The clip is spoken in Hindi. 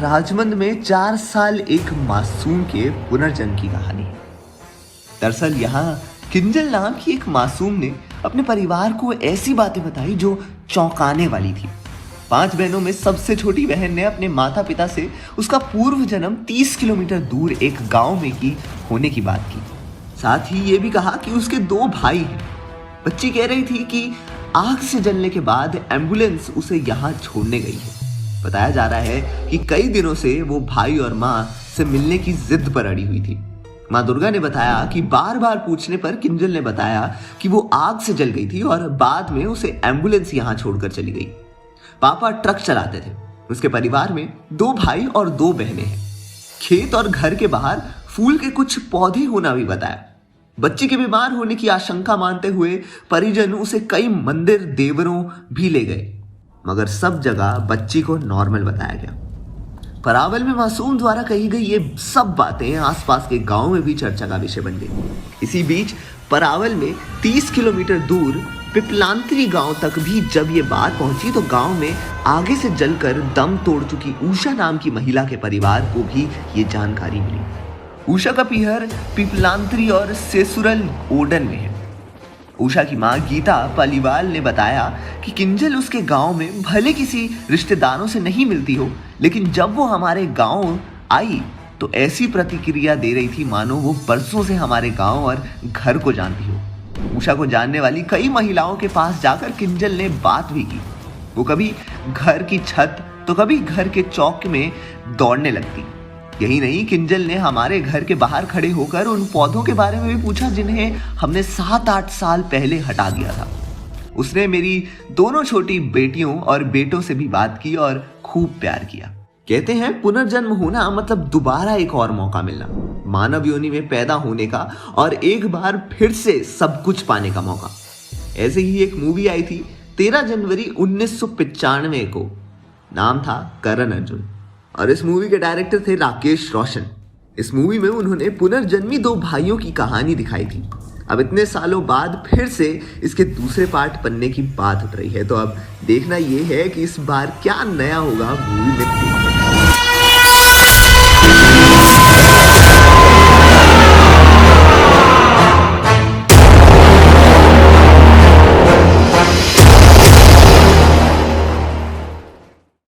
राजमंद में 4 साल एक मासूम के पुनर्जन्म की कहानी है। दरअसल यहाँ किंजल नाम की एक मासूम ने अपने परिवार को ऐसी बातें बताई जो चौंकाने वाली थी। 5 बहनों में सबसे छोटी बहन ने अपने माता पिता से उसका पूर्व जन्म 30 किलोमीटर दूर एक गांव में की होने की बात की। साथ ही ये भी कहा कि उसके 2 भाई हैं। बच्ची कह रही थी कि आग से जलने के बाद एम्बुलेंस उसे यहाँ छोड़ने गई है। बताया जा रहा है कि कई दिनों से वो भाई और माँ से मिलने की जिद पर अड़ी हुई थी। माँ दुर्गा ने बताया कि बार बार पूछने पर किंजल ने बताया कि वो आग से जल गई थी और बाद में उसे एम्बुलेंस यहाँ छोड़कर चली गई। पापा ट्रक चलाते थे। उसके परिवार में 2 भाई और 2 बहनें हैं। खेत और घर के बाहर फूल के कुछ पौधे होना भी बताया। बच्ची के बीमार होने की आशंका मानते हुए परिजन उसे कई मंदिर देवरों भी ले गए, मगर सब जगह बच्ची को नॉर्मल बताया गया। परावल में मासूम द्वारा कही गई ये सब बातें आसपास के गांव में भी चर्चा का विषय बन गई। इसी बीच परावल में 30 किलोमीटर दूर पिपलांतरी गांव तक भी जब ये बात पहुंची तो गांव में आगे से जलकर दम तोड़ चुकी उषा नाम की महिला के परिवार को भी ये जानकारी मिली। उषा का पीहर पिपलांतरी और सेसुरल ओडन में है। उषा की मां गीता पालीवाल ने बताया कि किंजल उसके गांव में भले किसी रिश्तेदारों से नहीं मिलती हो, लेकिन जब वो हमारे गांव आई तो ऐसी प्रतिक्रिया दे रही थी मानो वो बरसों से हमारे गांव और घर को जानती हो। उषा को जानने वाली कई महिलाओं के पास जाकर किंजल ने बात भी की। वो कभी घर की छत तो कभी घर के चौक में दौड़ने लगती। यही नहीं, किंजल ने हमारे घर के बाहर खड़े होकर उन पौधों के बारे में भी पूछा जिन्हें हमने 7-8 साल पहले हटा दिया था। उसने मेरी दोनों छोटी बेटियों और बेटों से भी बात की और खूब प्यार किया। कहते हैं पुनर्जन्म होना मतलब दोबारा एक और मौका मिलना, मानव योनि में पैदा होने का और एक बार फिर से सब कुछ पाने का मौका। ऐसे ही एक मूवी आई थी 13 जनवरी 1995 को, नाम था करण अर्जुन, और इस मूवी के डायरेक्टर थे राकेश रोशन। इस मूवी में उन्होंने पुनर्जन्मी 2 भाइयों की कहानी दिखाई थी। अब इतने सालों बाद फिर से इसके दूसरे पार्ट बनने की बात उठ रही है, तो अब देखना ये है कि इस बार क्या नया होगा मूवी में।